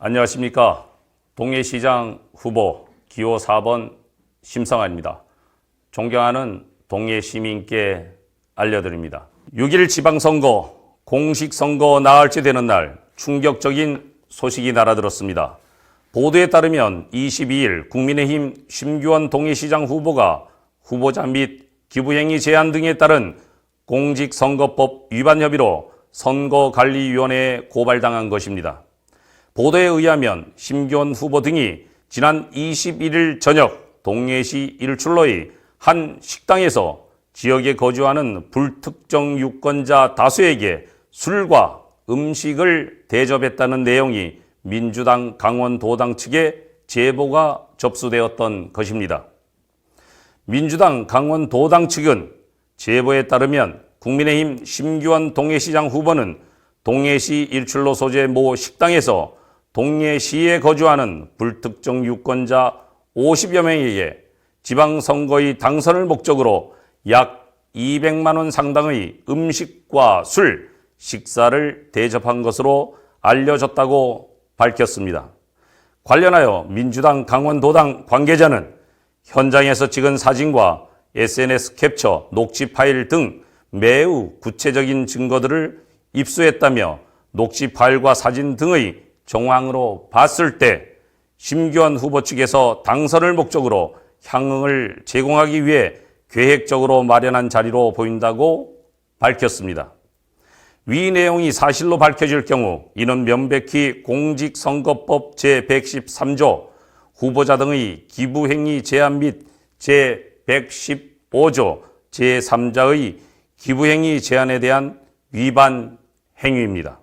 안녕하십니까. 동해시장 후보 기호 4번 심상아입니다. 존경하는 동해 시민께 알려드립니다. 6일 지방선거 공식선거 나흘째 되는 날 충격적인 소식이 날아들었습니다. 보도에 따르면 22일 국민의힘 심규원 동해시장 후보가 후보자 및 기부행위 제한 등에 따른 공직선거법 위반 혐의로 선거관리위원회에 고발당한 것입니다. 보도에 의하면 심규원 후보 등이 지난 21일 저녁 동해시 일출로의 한 식당에서 지역에 거주하는 불특정 유권자 다수에게 술과 음식을 대접했다는 내용이 민주당 강원도당 측에 제보가 접수되었던 것입니다. 민주당 강원도당 측은 제보에 따르면 국민의힘 심규원 동해시장 후보는 동해시 일출로 소재 모 식당에서 동해시에 거주하는 불특정 유권자 50여 명에게 지방선거의 당선을 목적으로 약 200만 원 상당의 음식과 술, 식사를 대접한 것으로 알려졌다고 밝혔습니다. 관련하여 민주당 강원도당 관계자는 현장에서 찍은 사진과 SNS 캡처, 녹취 파일 등 매우 구체적인 증거들을 입수했다며 녹취 파일과 사진 등의 정황으로 봤을 때 심규원 후보 측에서 당선을 목적으로 향응을 제공하기 위해 계획적으로 마련한 자리로 보인다고 밝혔습니다. 위 내용이 사실로 밝혀질 경우 이는 명백히 공직선거법 제113조 후보자 등의 기부행위 제한 및 제115조 제3자의 기부행위 제한에 대한 위반 행위입니다.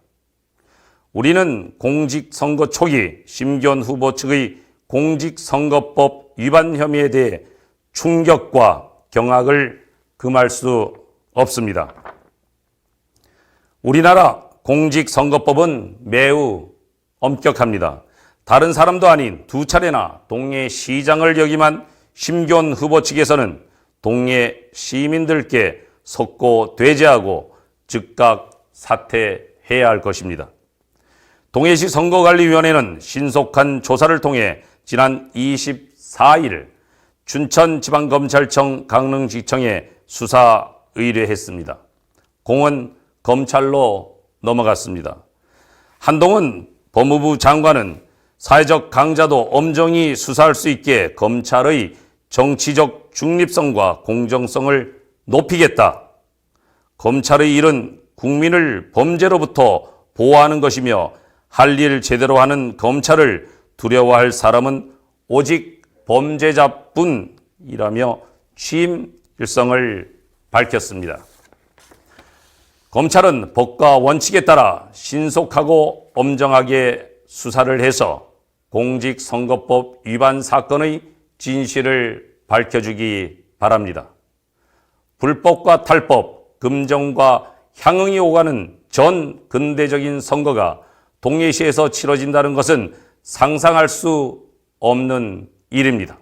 우리는 공직선거 초기 심규원 후보 측의 공직선거법 위반 혐의에 대해 충격과 경악을 금할 수 없습니다. 우리나라 공직선거법은 매우 엄격합니다. 다른 사람도 아닌 두 차례나 동해시장을 역임한 심규원 후보 측에서는 동해 시민들께 석고대죄하고 즉각 사퇴해야 할 것입니다. 동해시 선거관리위원회는 신속한 조사를 통해 지난 24일 춘천지방검찰청 강릉지청에 수사 의뢰했습니다. 공은 검찰로 넘어갔습니다. 한동훈 법무부 장관은 사회적 강자도 엄정히 수사할 수 있게 검찰의 정치적 중립성과 공정성을 높이겠다. 검찰의 일은 국민을 범죄로부터 보호하는 것이며 할 일 제대로 하는 검찰을 두려워할 사람은 오직 범죄자뿐이라며 취임 일성을 밝혔습니다. 검찰은 법과 원칙에 따라 신속하고 엄정하게 수사를 해서 공직선거법 위반 사건의 진실을 밝혀주기 바랍니다. 불법과 탈법, 금정과 향응이 오가는 전 근대적인 선거가 동해시에서 치러진다는 것은 상상할 수 없는 일입니다.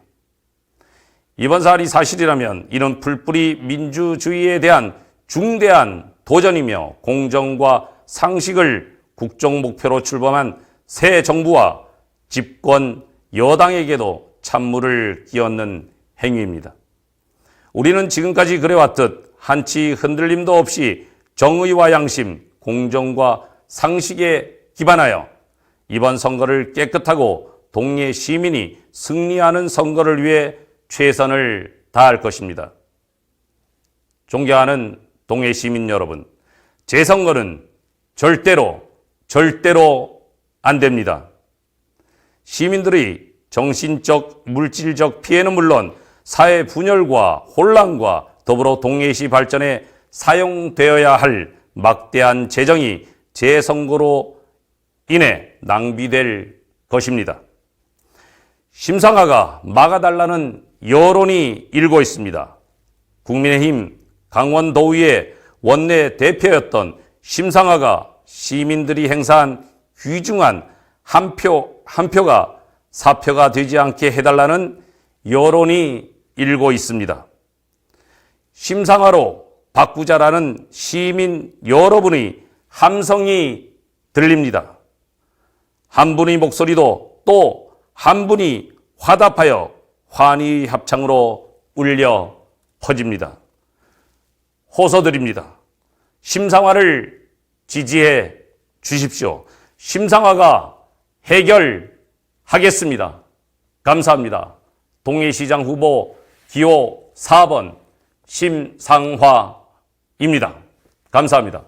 이번 사안이 사실이라면 이는 풀뿌리 민주주의에 대한 중대한 도전이며 공정과 상식을 국정 목표로 출범한 새 정부와 집권 여당에게도 찬물을 끼얹는 행위입니다. 우리는 지금까지 그래왔듯 한치 흔들림도 없이 정의와 양심, 공정과 상식에 기반하여 이번 선거를 깨끗하고 동해 시민이 승리하는 선거를 위해 최선을 다할 것입니다. 존경하는 동해 시민 여러분, 재선거는 절대로 안 됩니다. 시민들의 정신적, 물질적 피해는 물론 사회 분열과 혼란과 더불어 동해시 발전에 사용되어야 할 막대한 재정이 재선거로 인해 낭비될 것입니다. 심상아가 막아달라는 여론이 일고 있습니다. 국민의힘 강원도의회 원내 대표였던 심상아가 시민들이 행사한 귀중한 한 표가 사표가 되지 않게 해달라는 여론이 일고 있습니다. 심상아로 바꾸자라는 시민 여러분의 함성이 들립니다. 한 분의 목소리도 또 한 분이 화답하여 환희 합창으로 울려 퍼집니다. 호소드립니다. 심상화를 지지해 주십시오. 심상화가 해결하겠습니다. 감사합니다. 동해시장 후보 기호 4번 심상화입니다. 감사합니다.